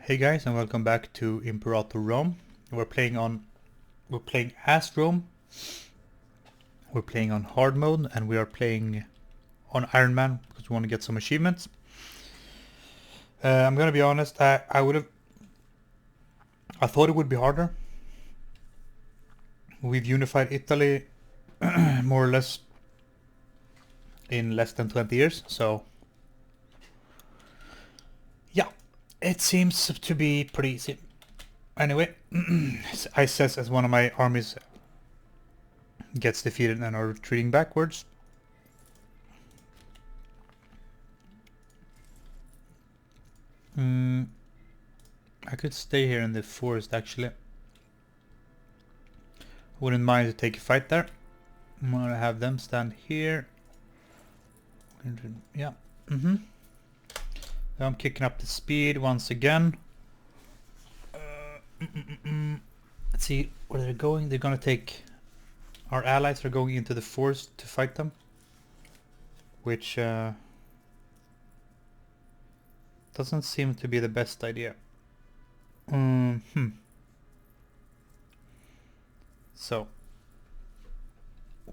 Hey guys, and welcome back to Imperator Rome. We're playing as Rome. We're playing on hard mode, and we are playing on Ironman because we want to get some achievements. I'm gonna be honest. I thought it would be harder. We've unified Italy more or less in less than 20 years, so yeah, it seems to be pretty easy. Anyway, I says as one of my armies gets defeated and are retreating backwards. I could stay here in the forest actually. Wouldn't mind to take a fight there. I'm gonna have them stand here. Yeah. Now I'm kicking up the speed once again. Let's see where they're going. They're gonna take... Our allies are going into the forest to fight them. Which doesn't seem to be the best idea. So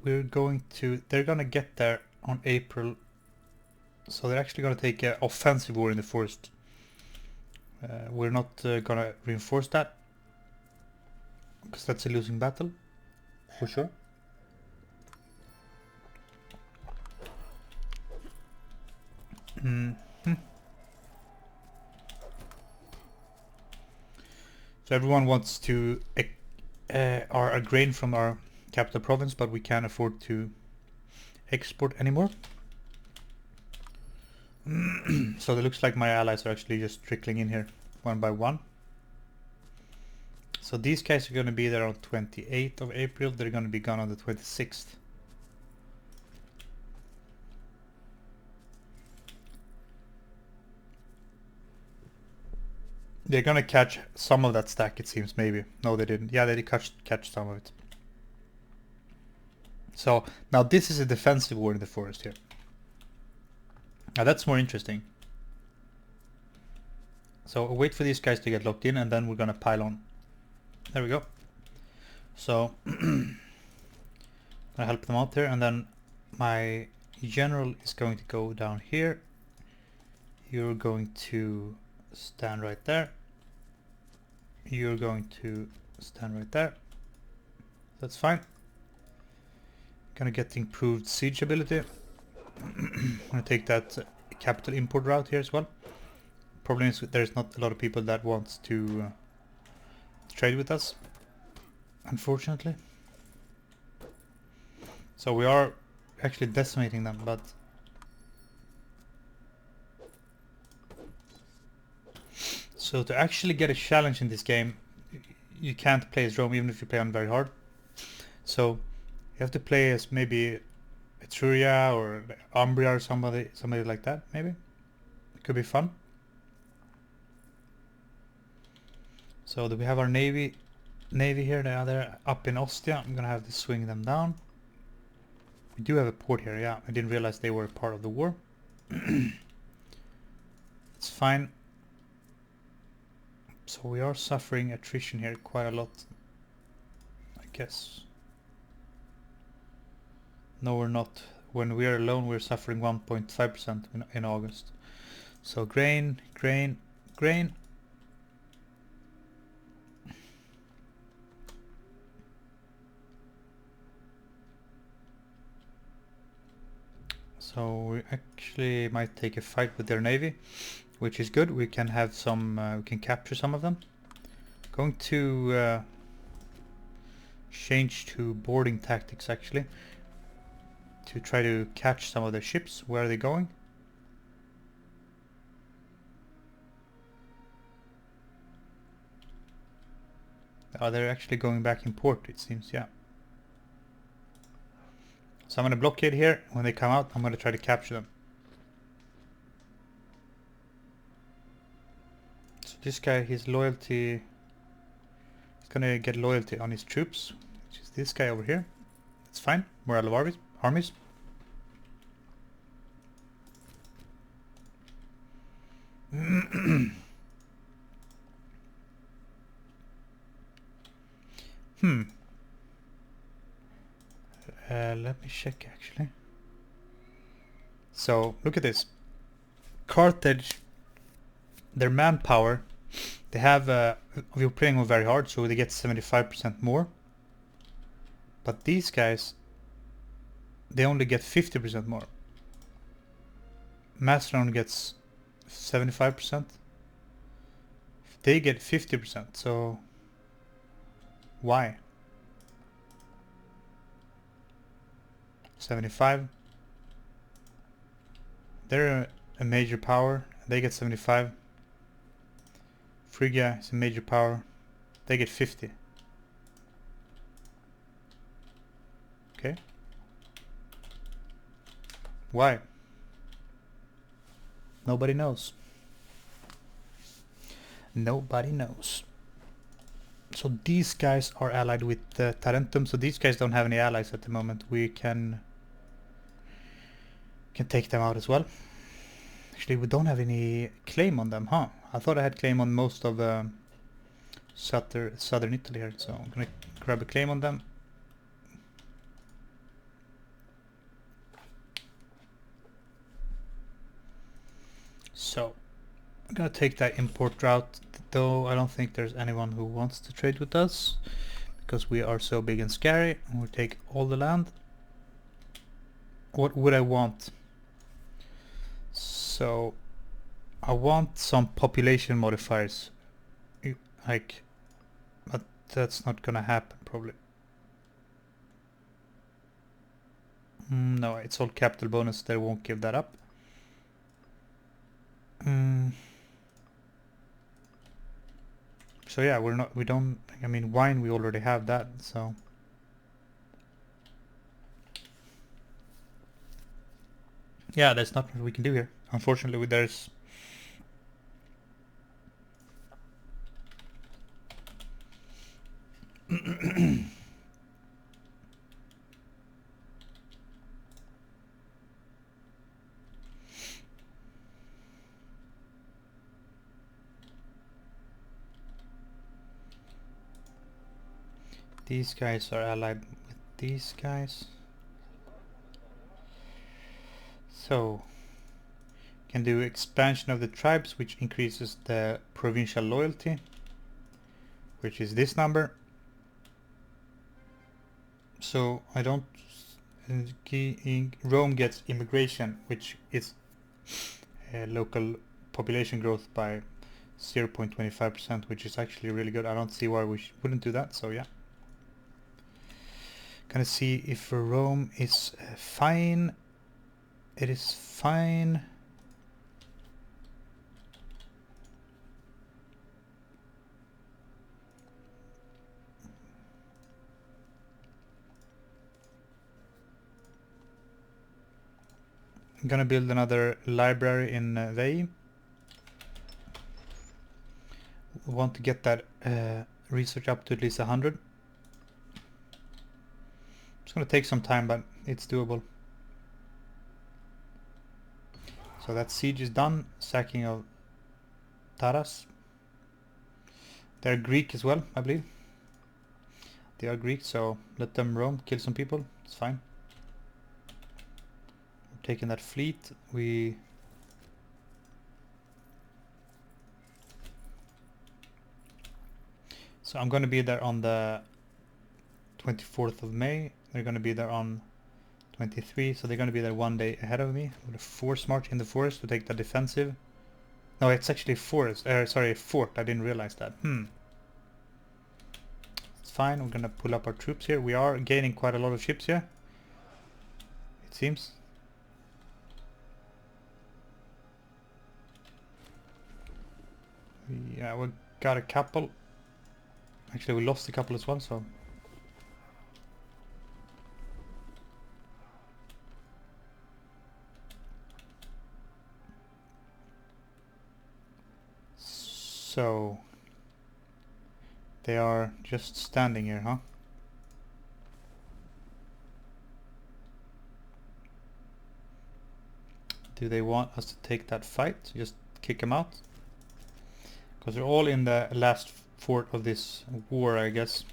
we're going to... They're gonna get there on April. So they're actually gonna take an offensive war in the forest. We're not gonna reinforce that, because that's a losing battle for sure. So everyone wants to our grain from our capital province, but we can't afford to export anymore. So it looks like my allies are actually just trickling in here one by one. So these guys are going to be there on 28th of April. They're going to be gone on the 26th. They're gonna catch some of that stack, it seems, maybe. No, they didn't. Yeah, they did catch some of it. So, now this is a defensive war in the forest here. Now that's more interesting. So, I'll wait for these guys to get locked in, and then we're gonna pile on. There we go. So, I help them out there, and then my general is going to go down here. You're going to stand right there. You're going to stand right there. That's fine. Gonna get improved siege ability. I'm gonna take that capital import route here as well. Problem is there's not a lot of people that wants to trade with us, unfortunately. So we are actually decimating them, but so to actually get a challenge in this game, you can't play as Rome even if you play on very hard. So you have to play as maybe Etruria or Umbria or somebody like that. Maybe it could be fun. So do we have our navy here? They are there up in Ostia. I'm gonna have to swing them down. We do have a port here. Yeah, I didn't realize they were part of the war. It's fine. So we are suffering attrition here quite a lot, I guess. No, we're not. When we are alone, we're suffering 1.5% in August. So grain. So we actually might take a fight with their navy, which is good. We can have some, we can capture some of them. Going to change to boarding tactics actually, to try to catch some of their ships. Where are they going? Oh, they're actually going back in port, it seems, yeah. So I'm going to blockade here. When they come out, I'm going to try to capture them. So this guy, his loyalty... He's going to get loyalty on his troops, which is this guy over here. It's fine. Morale of armies. Let me check actually. So look at this. Carthage, their manpower, they have we're playing them very hard, so they get 75% more. But these guys, they only get 50% more. Macedon gets 75%. They get 50%, so why? 75. They're a major power. They get 75. Phrygia is a major power. They get 50. Okay. Why? Nobody knows. Nobody knows. So these guys are allied with Tarentum. So these guys don't have any allies at the moment. We can take them out as well. Actually, we don't have any claim on them, huh? I thought I had claim on most of southern Italy here. So I'm gonna grab a claim on them. So I'm gonna take that import route, though I don't think there's anyone who wants to trade with us because we are so big and scary, and we'll take all the land. What would I want? So I want some population modifiers, like, but that's not gonna happen probably. No, it's all capital bonus. They won't give that up. So yeah, we don't, I mean, wine, we already have that, so. Yeah, there's not much we can do here. Unfortunately, there's... These guys are allied with these guys. So, can do expansion of the tribes, which increases the provincial loyalty, which is this number. So I don't... Rome gets immigration, which is local population growth by 0.25%, which is actually really good. I don't see why we wouldn't do that, so yeah. Gonna see if Rome is fine. It is fine. I'm gonna build another library in Veii. We want to get that research up to at least 100. It's gonna take some time, but it's doable. So that siege is done. Sacking of Taras. They're Greek as well, I believe. They are Greek, so let them roam, kill some people. It's fine. We're taking that fleet. So I'm gonna be there on the 24th of May. They're gonna be there on 23, so they're gonna be there one day ahead of me with a force march in the forest to take the defensive. No, it's actually forest. Sorry, fort. I didn't realize that. It's fine. We're gonna pull up our troops here. We are gaining quite a lot of ships here, it seems. Yeah, we got a couple. Actually, we lost a couple as well, so. So they are just standing here, huh? Do they want us to take that fight? Just kick them out? Because they're all in the last fort of this war, I guess.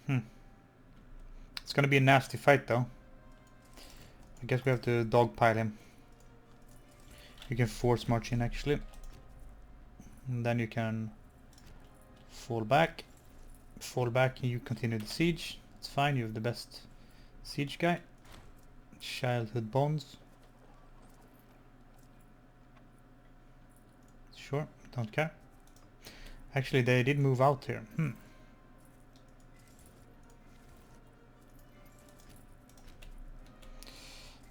It's gonna be a nasty fight though. I guess we have to dogpile him. You can force march in actually. And then you can fall back. Fall back and you continue the siege. It's fine, you have the best siege guy. Childhood bonds. Sure, don't care. Actually, they did move out here.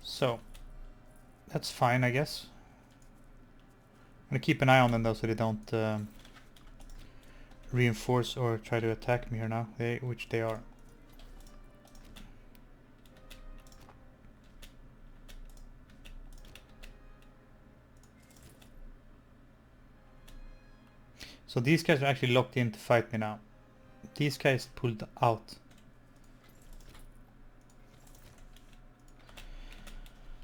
So, that's fine, I guess. I'm gonna keep an eye on them though, so they don't reinforce or try to attack me here now, which they are. So these guys are actually locked in to fight me now. These guys pulled out.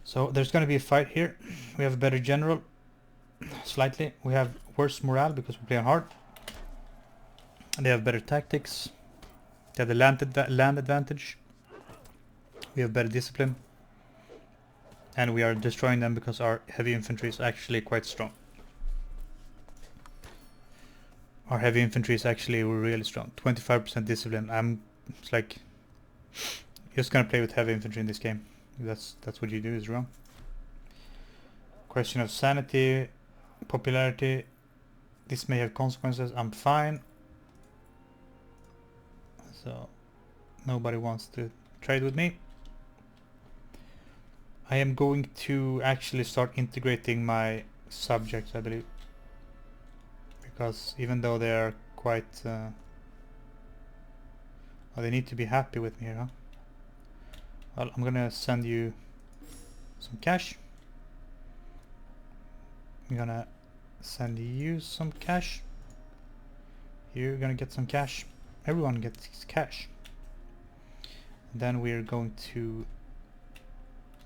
So there's going to be a fight here. We have a better general. Slightly. We have worse morale because we're playing hard. And they have better tactics. They have the land advantage. We have better discipline. And we are destroying them because our heavy infantry is actually quite strong. Our heavy infantry is actually really strong. 25% discipline. It's like just gonna play with heavy infantry in this game. That's what you do is wrong. Question of sanity, popularity. This may have consequences. I'm fine. So nobody wants to trade with me. I am going to actually start integrating my subjects, I believe. Because even though they are quite... well, they need to be happy with me here, huh? Well, I'm gonna send you some cash. I'm gonna send you some cash. You're gonna get some cash. Everyone gets cash. And then we're going to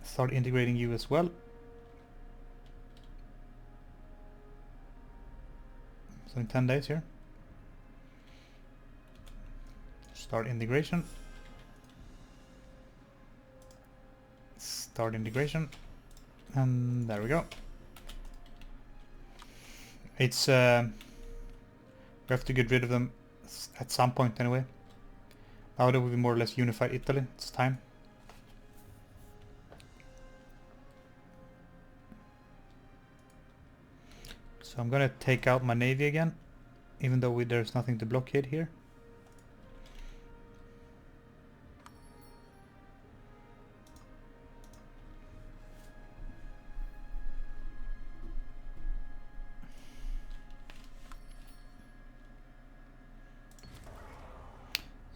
start integrating you as well. So in 10 days here. Start integration. Start integration. And there we go. It's we have to get rid of them at some point anyway. Now that we'll be more or less unified Italy. It's time. So I'm gonna take out my navy again, even though there's nothing to blockade here.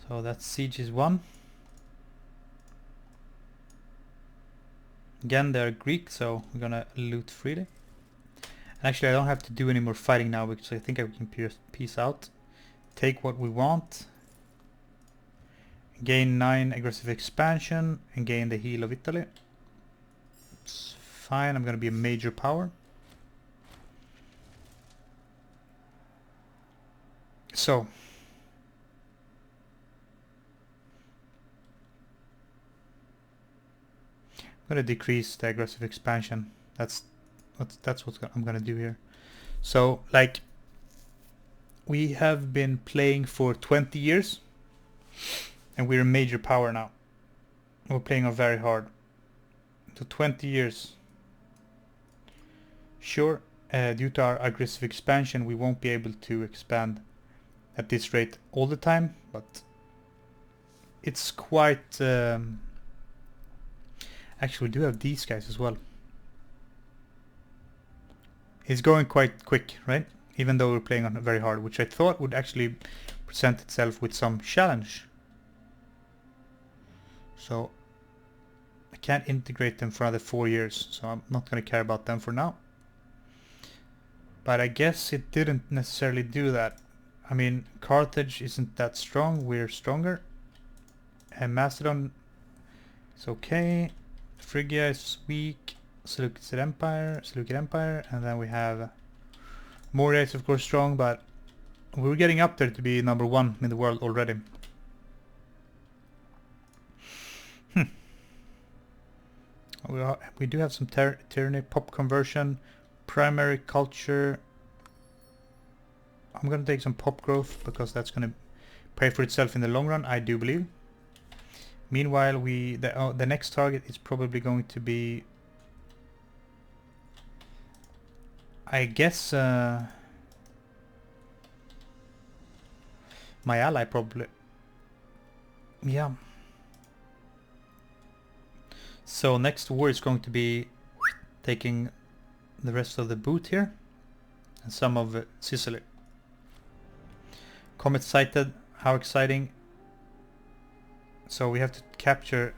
So that siege is won. Again, they're Greek, so we're gonna loot freely. And actually, I don't have to do any more fighting now because I think I can just peace out. Take what we want. Gain 9 aggressive expansion and gain the heel of Italy. It's fine, I'm gonna be a major power. So I'm gonna decrease the aggressive expansion. That's what I'm gonna do here. So like we have been playing for 20 years and we're a major power now. We're playing very hard. So 20 years. Sure, due to our aggressive expansion we won't be able to expand at this rate all the time, but it's quite actually we do have these guys as well. It's going quite quick, right? Even though we're playing on very hard, which I thought would actually present itself with some challenge. So I can't integrate them for another 4 years, so I'm not going to care about them for now. But I guess it didn't necessarily do that. I mean, Carthage isn't that strong, we're stronger. And Macedon is okay. Phrygia is weak. Seleucid Empire, and then we have Morea is of course strong, but we're getting up there to be #1 in the world already. We do have some tyranny, pop conversion, primary culture. I'm gonna take some pop growth because that's gonna pay for itself in the long run, I do believe. Meanwhile, the next target is probably going to be, I guess, my ally probably. Yeah. So next war is going to be taking the rest of the boot here and some of Sicily. Comet sighted, how exciting. So we have to capture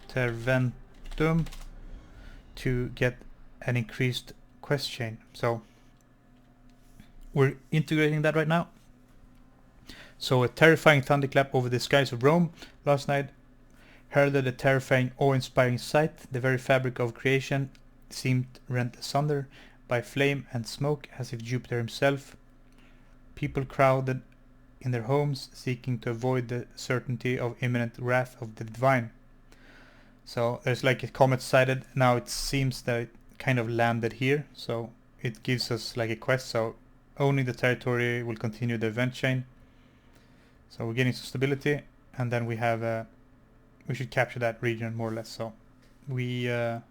Terventum to get an increased quest chain. So we're integrating that right now. So a terrifying thunderclap over the skies of Rome last night heralded a terrifying, awe-inspiring sight. The very fabric of creation seemed rent asunder by flame and smoke, as if Jupiter himself. People crowded in their homes, seeking to avoid the certainty of imminent wrath of the divine. So there's like a comet sighted. Now it seems that it kind of landed here, so it gives us like a quest. So owning the territory will continue the event chain. So we're getting some stability, and then we have we should capture that region more or less. So we're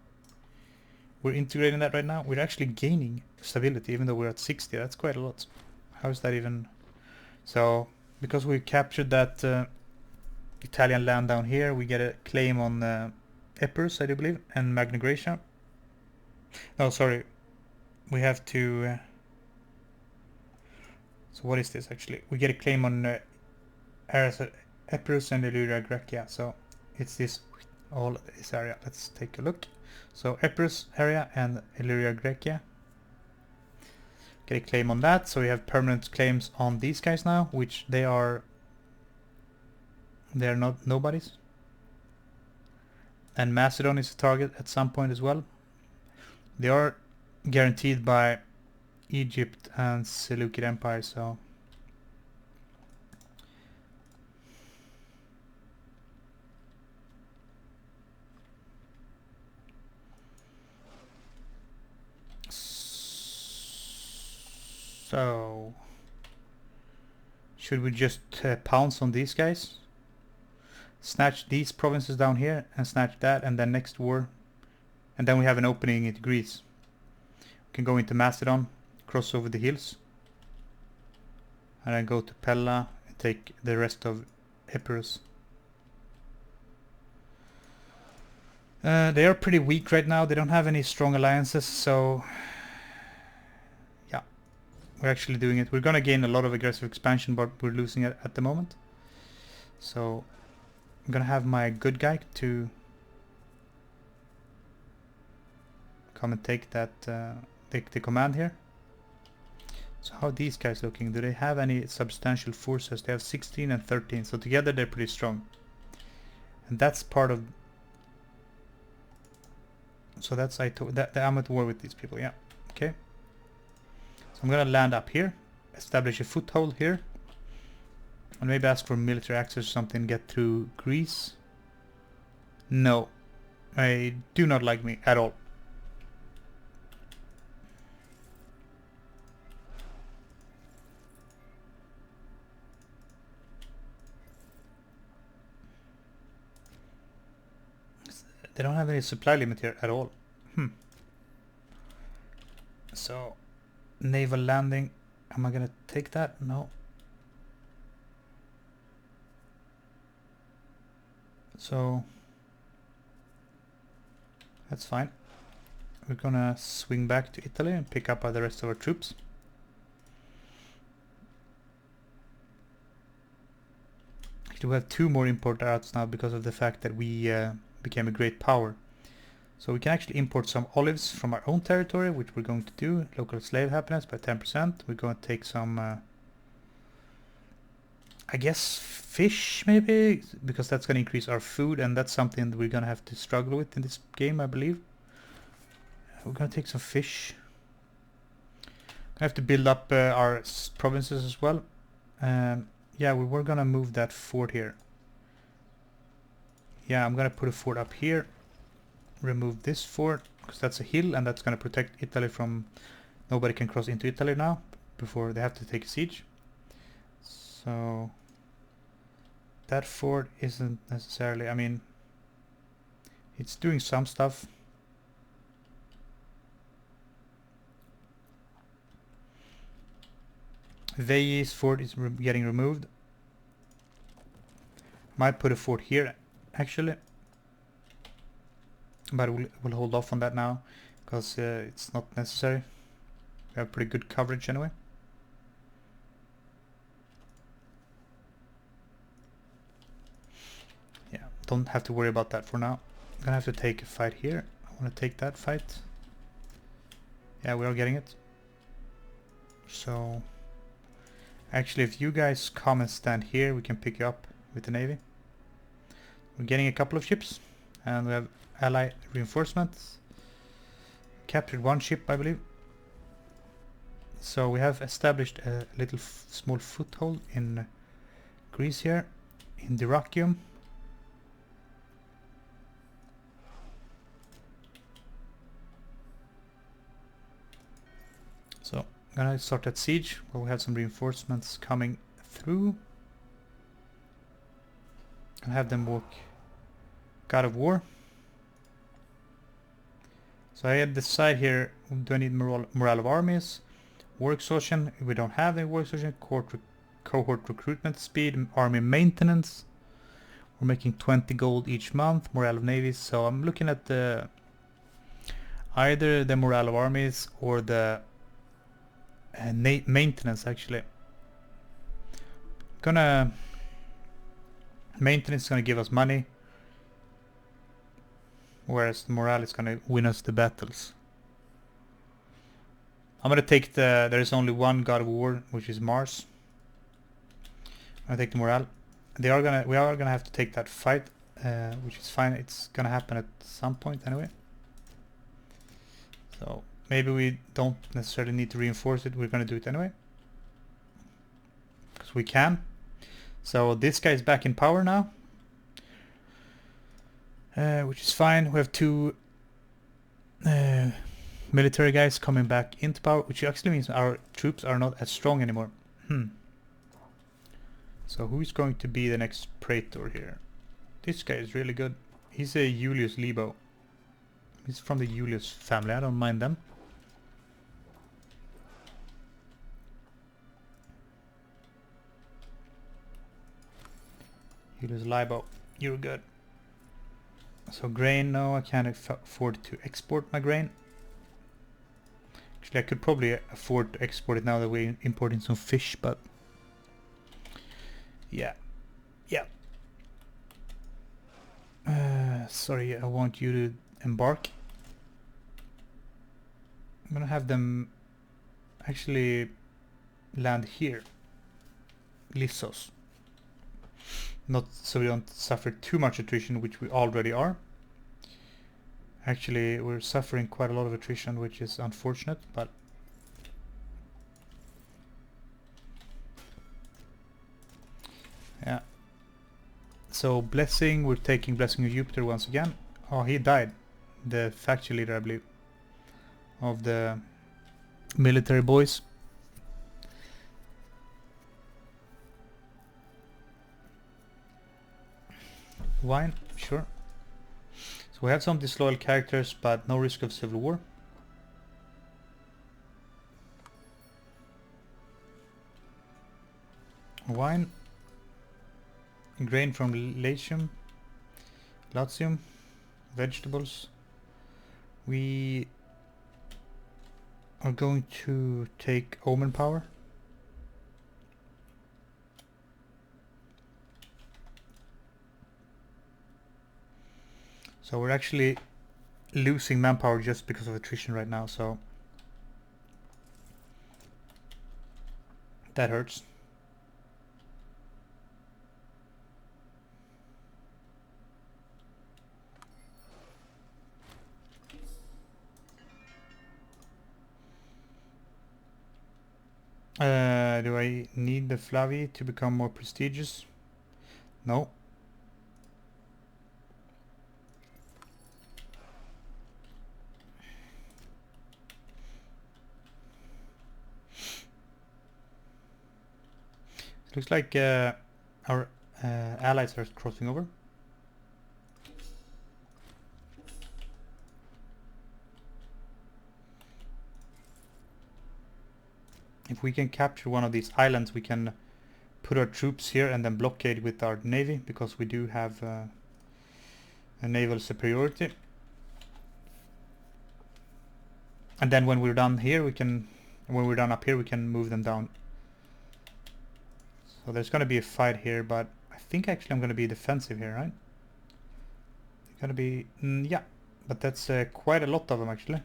integrating that right now. We're actually gaining stability even though we're at 60. That's quite a lot. How is that even? So because we captured that Italian land down here, we get a claim on Epirus, I do believe, and Magna Graecia. No, sorry, we have to. So what is this actually? We get a claim on Epirus and Illyria Graecia. So it's this all this area. Let's take a look. So Epirus area and Illyria Graecia. Get a claim on that. So we have permanent claims on these guys now, which they are not nobodies. And Macedon is a target at some point as well. They are guaranteed by Egypt and Seleucid Empire, so should we just pounce on these guys? Snatch these provinces down here and snatch that, and then next war. And then we have an opening into Greece. We can go into Macedon, cross over the hills, and then go to Pella and take the rest of Epirus. They are pretty weak right now. They don't have any strong alliances, so yeah, we're actually doing it. We're gonna gain a lot of aggressive expansion, but we're losing it at the moment. So I'm gonna have my good guy to come and take that, take the command here. So how are these guys looking? Do they have any substantial forces? They have 16 and 13, so together they're pretty strong. And that's part of. So that's that I'm at war with these people. Yeah, okay. So I'm gonna land up here, establish a foothold here, and maybe ask for military access or something. Get through Greece. No, they do not like me at all. They don't have any supply limit here at all. So, naval landing. Am I gonna take that? No. So, that's fine. We're gonna swing back to Italy and pick up the rest of our troops. Actually, we have 2 more import routes now because of the fact that we became a great power. So we can actually import some olives from our own territory, which we're going to do. Local slave happiness by 10%. We're going to take some, I guess, fish maybe, because that's going to increase our food, and that's something that we're going to have to struggle with in this game, I believe. We're going to take some fish. I have to build up our provinces as well. Yeah, we're going to move that fort here. Yeah, I'm going to put a fort up here. remove this fort, because that's a hill and that's going to protect Italy from... Nobody can cross into Italy now before they have to take a siege. So that fort isn't necessarily... I mean, it's doing some stuff. Vei's fort is getting removed. Might put a fort here, actually. But we'll hold off on that now, because it's not necessary. We have pretty good coverage anyway. Yeah, don't have to worry about that for now. I'm gonna have to take a fight here. I want to take that fight. Yeah, we are getting it. So... Actually, if you guys come and stand here, we can pick you up with the navy. We're getting a couple of ships, and we have ally reinforcements. Captured one ship, I believe. So we have established a little small foothold in Greece here, in Dyrrhachium. So I'm gonna start that siege, where we have some reinforcements coming through. And have them walk God of War. So I had decide here, do I need morale of armies? War exhaustion, we don't have any war exhaustion. Cohort recruitment speed, army maintenance. We're making 20 gold each month, morale of navies. So I'm looking at the either the morale of armies or the maintenance actually. Maintenance is gonna give us money, whereas the morale is gonna win us the battles. I'm gonna take there is only one God of War, which is Mars. I'm gonna take the morale. We are gonna have to take that fight, which is fine. It's gonna happen at some point anyway. So maybe we don't necessarily need to reinforce it. We're gonna do it anyway, because we can. So this guy is back in power now, which is fine. We have two military guys coming back into power, which actually means our troops are not as strong anymore. So who's going to be the next praetor here? This guy is really good. He's a Julius Libo. He's from the Julius family. I don't mind them. Julius Libo, you're good. So grain, no, I can't afford to export my grain. Actually, I could probably afford to export it now that we're importing some fish, but yeah. Sorry, I want you to embark. I'm gonna have them actually land here. Lissos. Not so we don't suffer too much attrition, which we already are. Actually, we're suffering quite a lot of attrition, which is unfortunate, but yeah. So Blessing, we're taking Blessing of Jupiter once again. Oh, he died. The faction leader, I believe, of the military boys. Wine, sure. So we have some disloyal characters, but no risk of civil war. Wine. Grain from Latium. Vegetables. We are going to take Omen Power. So we're actually losing manpower just because of attrition right now, so that hurts. Do I need the Flavi to become more prestigious? No. Looks like our allies are crossing over. If we can capture one of these islands, we can put our troops here and then blockade with our navy, because we do have a naval superiority. And then when we're done here, when we're done up here, we can move them down. So there's going to be a fight here, but I think actually I'm going to be defensive here, right? It's going to be, yeah, but that's quite a lot of them actually.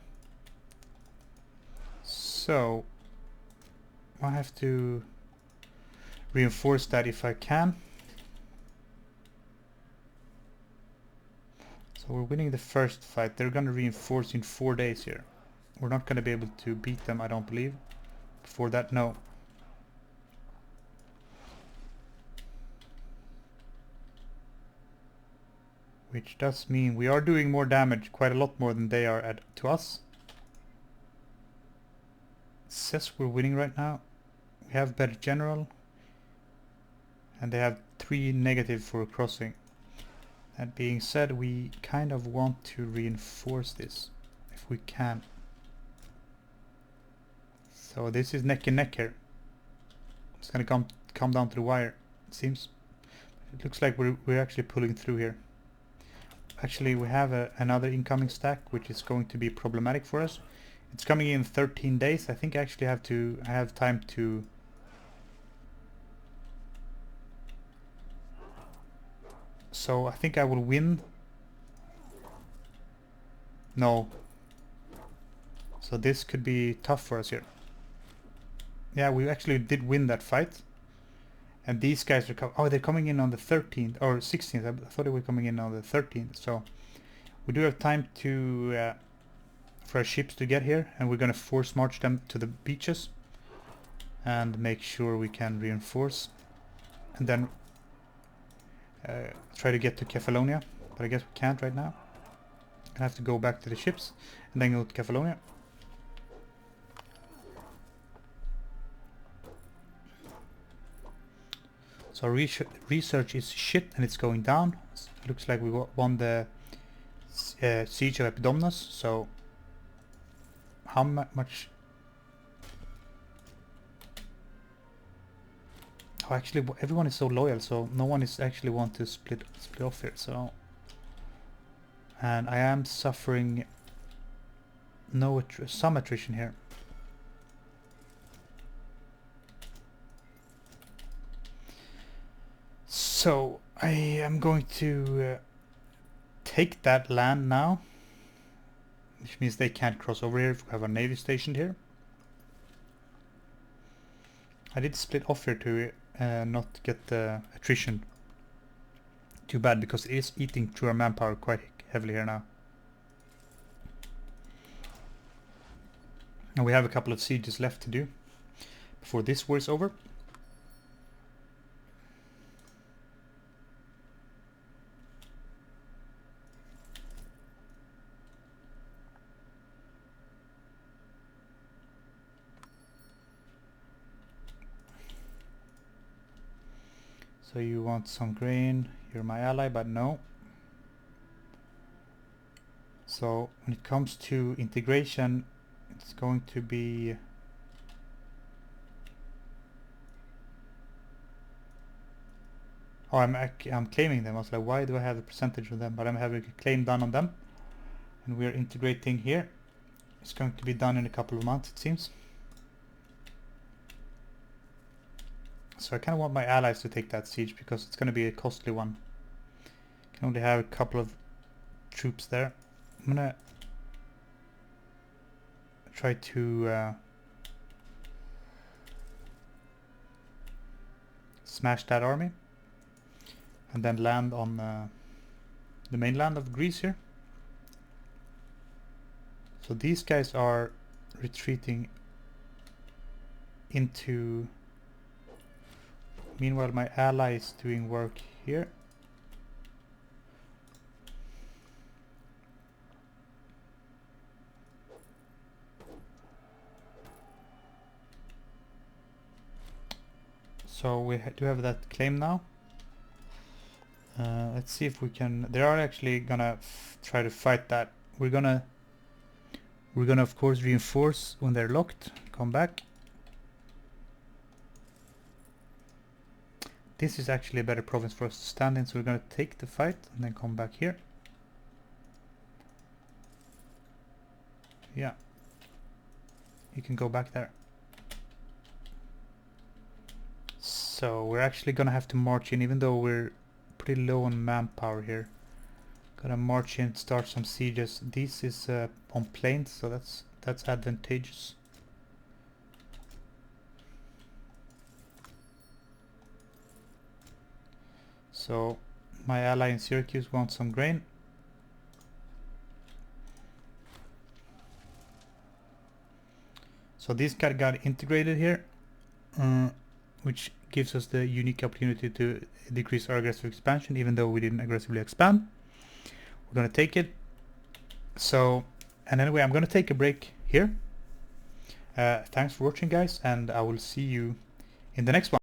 So I have to reinforce that if I can. So we're winning the first fight. They're going to reinforce in 4 days here. We're not going to be able to beat them, I don't believe. Before that, no. Which does mean we are doing more damage, quite a lot more than they are to us. It says we're winning right now. We have better general. And they have 3 negative for crossing. That being said, we kind of want to reinforce this, if we can. So this is neck and neck here. It's gonna come down to the wire, it seems. It looks like we're actually pulling through here. Actually, we have another incoming stack, which is going to be problematic for us. It's coming in 13 days. I think I actually I have time to... So I think I will win. No. So this could be tough for us here. Yeah, we actually did win that fight. And these guys are they're coming in on the 13th or 16th. I thought they were coming in on the 13th. So we do have time to for our ships to get here, and we're going to force march them to the beaches and make sure we can reinforce, and then try to get to Kefalonia. But I guess we can't right now. I have to go back to the ships and then go to Kefalonia. So research is shit and it's going down. It looks like we won the siege of Epidomnus. So how much? Oh, actually, everyone is so loyal, so no one is actually want to split off here. So, and I am suffering some attrition here. So I am going to take that land now, which means they can't cross over here if we have a navy stationed here. I did split off here to not get the attrition too bad, because it is eating through our manpower quite heavily here now. And we have a couple of sieges left to do before this war is over. So you want some grain, you're my ally, but no. So when it comes to integration, it's going to be... Oh, I'm claiming them. I was like, why do I have a percentage of them? But I'm having a claim done on them. And we're integrating here. It's going to be done in a couple of months, it seems. So I kind of want my allies to take that siege, because it's going to be a costly one. Can only have a couple of troops there. I'm going to try to smash that army. And then land on the mainland of Greece here. So these guys are retreating into... Meanwhile, my ally is doing work here. So we do have that claim now. Let's see if we can. They are actually gonna try to fight that. We're gonna of course reinforce when they're locked. Come back. This is actually a better province for us to stand in, so we're gonna take the fight and then come back here. Yeah. You can go back there. So we're actually gonna have to march in, even though we're pretty low on manpower here. Gonna march in, start some sieges. This is on plains, so that's advantageous. So my ally in Syracuse wants some grain. So this guy got integrated here, which gives us the unique opportunity to decrease our aggressive expansion, even though we didn't aggressively expand. We're gonna take it. So, and anyway, I'm gonna take a break here. Thanks for watching, guys, and I will see you in the next one.